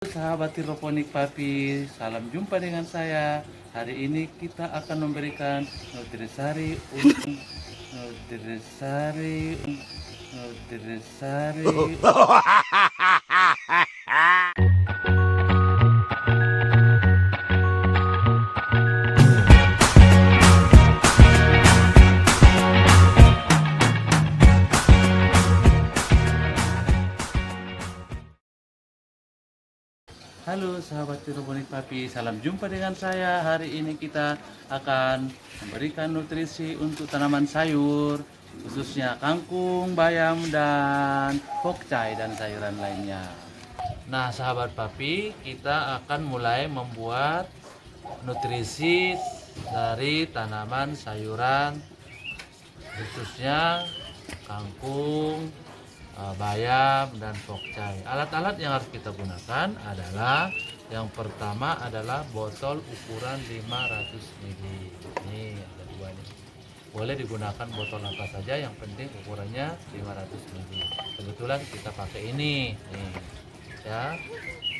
Sahabat hidroponik Papi, salam jumpa dengan saya. Hari ini kita akan memberikan nutrisari untuk nutrisari nutrisari. Halo sahabat hidroponik Papi, salam jumpa dengan saya. Hari ini kita akan memberikan nutrisi untuk tanaman sayur, khususnya kangkung, bayam, dan pokcai dan sayuran lainnya. Nah sahabat Papi, kita akan mulai membuat nutrisi dari tanaman sayuran, khususnya kangkung, bayam, dan pokcai. Alat-alat yang harus kita gunakan adalah yang pertama adalah botol ukuran 500 ml. Ini ada dua nih. Boleh digunakan botol apa saja, yang penting ukurannya 500 ml. Kebetulan kita pakai ini. Nih, ya.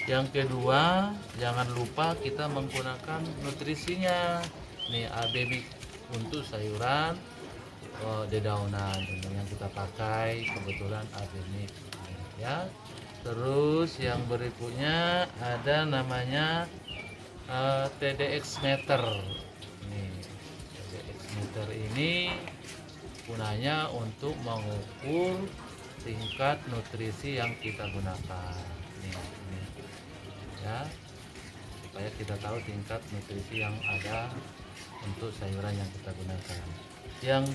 Yang kedua, jangan lupa kita menggunakan nutrisinya. Nih, baby untuk sayuran, dedaunan yang kita pakai kebetulan Avemix ya. Terus yang berikutnya ada namanya TDX meter. Nih, TDX meter ini gunanya untuk mengukur tingkat nutrisi yang kita gunakan. Nih, ya, supaya kita tahu tingkat nutrisi yang ada untuk sayuran yang kita gunakan. Yang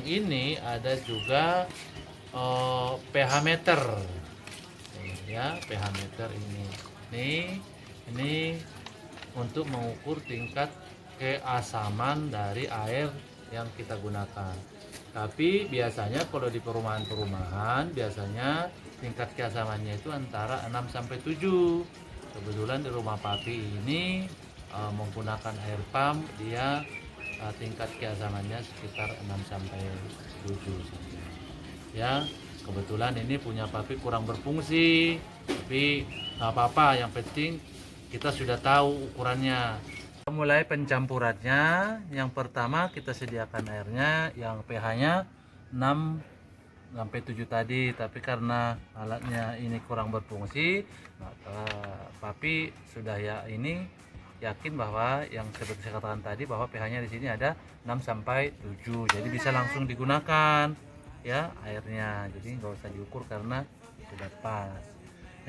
ini ada juga pH meter, ya, pH meter ini untuk mengukur tingkat keasaman dari air yang kita gunakan. Tapi biasanya kalau di perumahan-perumahan biasanya tingkat keasamannya itu antara 6 sampai 7. Kebetulan di rumah Papi ini menggunakan air pump, dia tingkat keasamannya sekitar 6 sampai 7 ya. Kebetulan ini punya Papi kurang berfungsi, tapi nggak apa-apa, yang penting kita sudah tahu ukurannya. Mulai pencampurannya, yang pertama kita sediakan airnya yang pH-nya 6 sampai 7 tadi, tapi karena alatnya ini kurang berfungsi, maka Papi sudah yakin bahwa yang seperti saya katakan tadi, bahwa pH-nya di sini ada 6 sampai 7. Jadi bisa langsung digunakan ya airnya. Jadi nggak usah diukur karena sudah pas.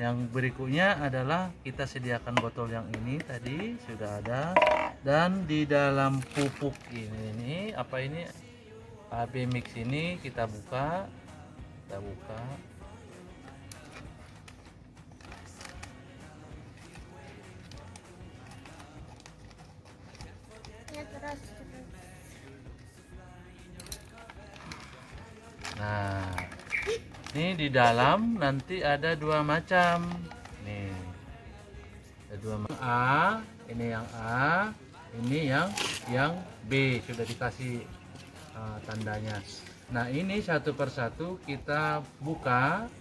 Yang berikutnya adalah kita sediakan botol yang ini tadi sudah ada, dan di dalam pupuk ini apa ini Avemix ini kita buka. Nah, ini di dalam nanti ada dua macam. Nih, ada dua macam. Ini yang A, ini yang B, sudah dikasih tandanya. Nah, ini satu persatu kita buka.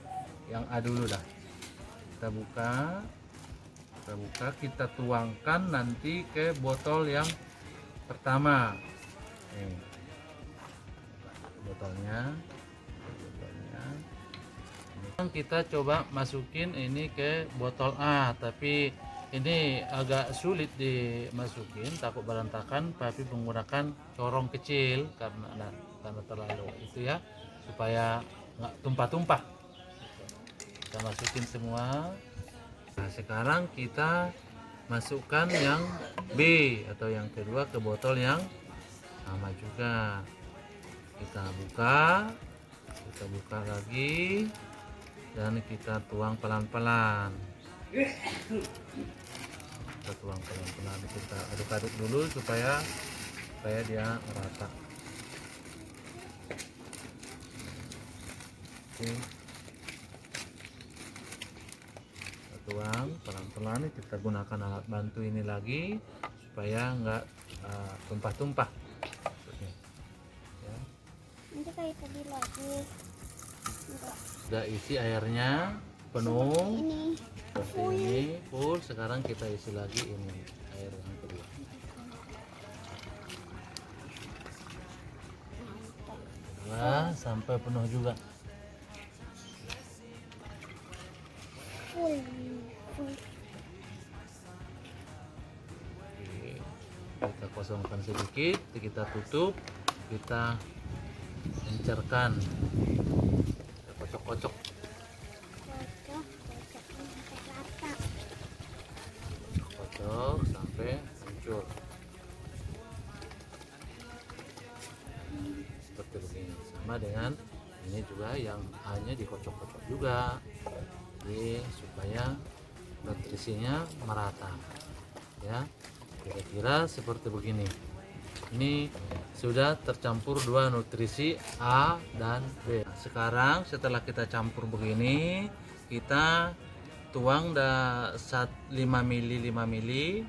Yang A dulu dah. Kita buka, kita tuangkan nanti ke botol yang pertama. Nih, botolnya. Kita coba masukin ini ke botol A, tapi ini agak sulit dimasukin, takut berantakan. Papi menggunakan corong kecil karena terlalu itu ya, supaya nggak tumpah-tumpah. Kita masukin semua. Nah, sekarang kita masukkan yang B atau yang kedua ke botol yang sama juga. Kita buka lagi, dan kita tuang pelan-pelan. Kita aduk-aduk dulu supaya dia merata. Oke. Kita tuang pelan-pelan. Kita gunakan alat bantu ini lagi supaya nggak tumpah-tumpah. Nanti kayak tadi lagi. Sudah isi airnya, penuh seperti ini full. Sekarang kita isi lagi ini air yang kedua. Nah, sampai penuh juga. Full. Kita kosongkan sedikit, kita tutup, kita encerkan, kita kocok-kocok, kocok sampai hancur seperti begini. Sama dengan ini juga, yang hanya dikocok-kocok juga, jadi supaya nutrisinya merata ya. Kira-kira seperti begini. Ini sudah tercampur dua nutrisi A dan B. Sekarang setelah kita campur begini, kita tuang 5 mili 5 mili.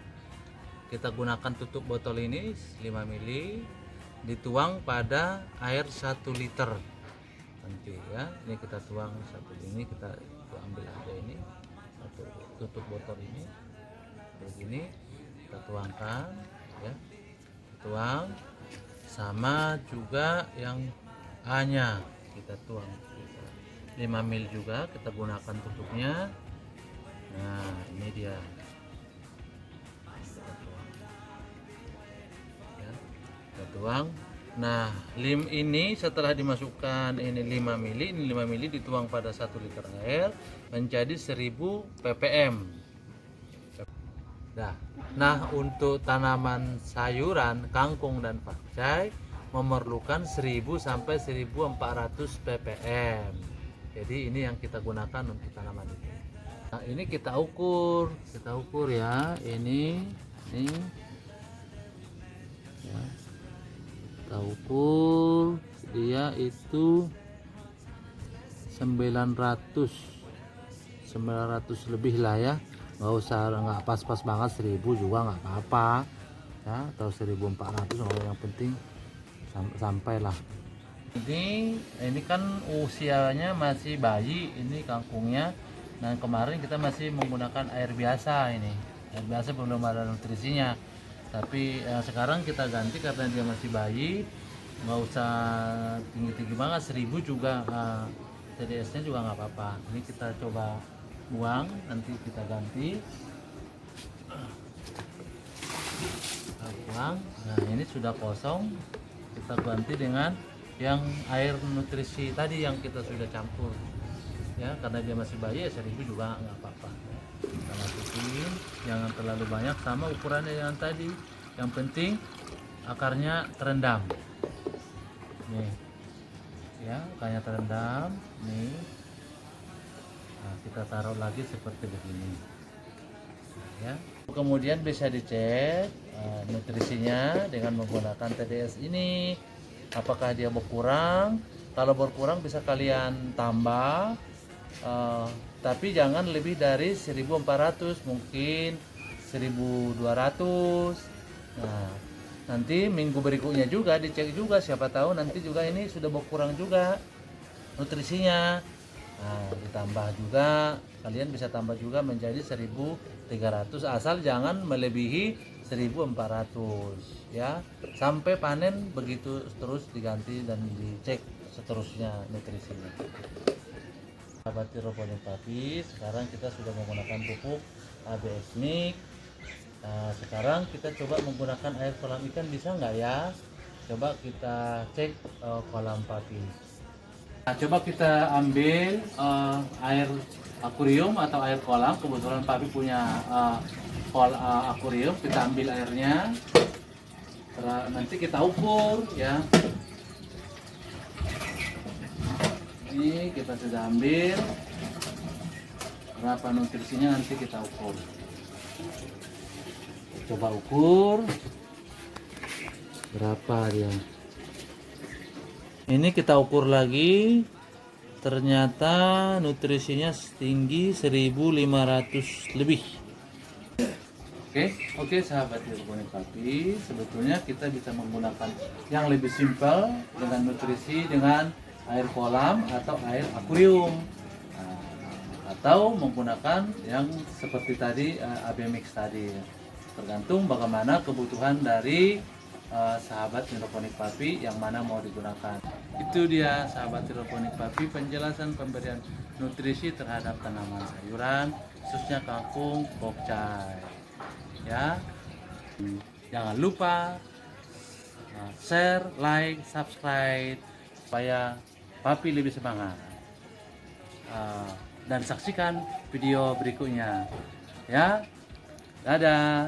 Kita gunakan tutup botol ini 5 mili, dituang pada air 1 liter nanti ya. Ini kita tuang satu, ini kita ambil aja ini satu tutup botol ini begini, kita tuangkan ya, tuang. Sama juga yang A nya kita tuang 5 ml juga, kita gunakan tutupnya. Nah ini dia, kita tuang ya, kita tuang. Nah lim ini setelah dimasukkan ini 5 ml, ini 5 ml dituang pada 1 liter air menjadi 1000 ppm. Nah, untuk tanaman sayuran, kangkung dan pakcai memerlukan 1000 sampai 1400 ppm. Jadi ini yang kita gunakan untuk tanaman ini. Nah, ini kita ukur ya. Ini ya. Kita ukur dia itu 900 lebih lah ya. Nggak pas-pas banget 1000 juga nggak apa-apa ya, atau 1400 yang penting sampailah. Ini kan usianya masih bayi ini kangkungnya, dan kemarin kita masih menggunakan air biasa. Ini air biasa belum ada nutrisinya, tapi sekarang kita ganti karena dia masih bayi, nggak usah tinggi-tinggi banget, 1000 juga TDS-nya juga nggak apa-apa. Ini kita coba buang, nanti kita ganti. Kita buang. Nah ini sudah kosong, kita ganti dengan yang air nutrisi tadi yang kita sudah campur ya, karena dia masih bayi ya 1000 juga nggak apa-apa. Kita masukin, jangan terlalu banyak, sama ukurannya yang tadi, yang penting akarnya terendam nih ya, akarnya terendam nih. Nah, kita taruh lagi seperti begini ya. Kemudian bisa dicek nutrisinya dengan menggunakan TDS ini, apakah dia berkurang. Kalau berkurang bisa kalian tambah, tapi jangan lebih dari 1400, mungkin 1200. Nah nanti minggu berikutnya juga dicek juga, siapa tahu nanti juga ini sudah berkurang juga nutrisinya. Nah, ditambah juga, kalian bisa tambah juga menjadi 1300, asal jangan melebihi 1400 ya. Sampai panen begitu terus diganti dan dicek seterusnya nutrisinya. Sahabat hidroponik Papi, sekarang kita sudah menggunakan pupuk ABS Mix. Nah, sekarang kita coba menggunakan air kolam ikan, bisa nggak ya? Coba kita cek kolam Papi. Nah, coba kita ambil air akuarium atau air kolam. Kebetulan Papi punya akuarium, kita ambil airnya. Nanti kita ukur ya. Ini kita sudah ambil, berapa nutrisinya nanti kita ukur. Coba ukur berapa dia. Ini kita ukur lagi, ternyata nutrisinya tinggi 1500 lebih. Oke sahabat hidroponik Papi, sebetulnya kita bisa menggunakan yang lebih simpel dengan nutrisi dengan air kolam atau air akuarium. Nah, atau menggunakan yang seperti tadi AB mix tadi, tergantung bagaimana kebutuhan dari sahabat hidroponik Papi yang mana mau digunakan. Itu dia sahabat hidroponik Papi, penjelasan pemberian nutrisi terhadap tanaman sayuran khususnya kangkung pokcai ya. Jangan lupa share, like, subscribe supaya Papi lebih semangat. Dan saksikan video berikutnya ya. Dadah.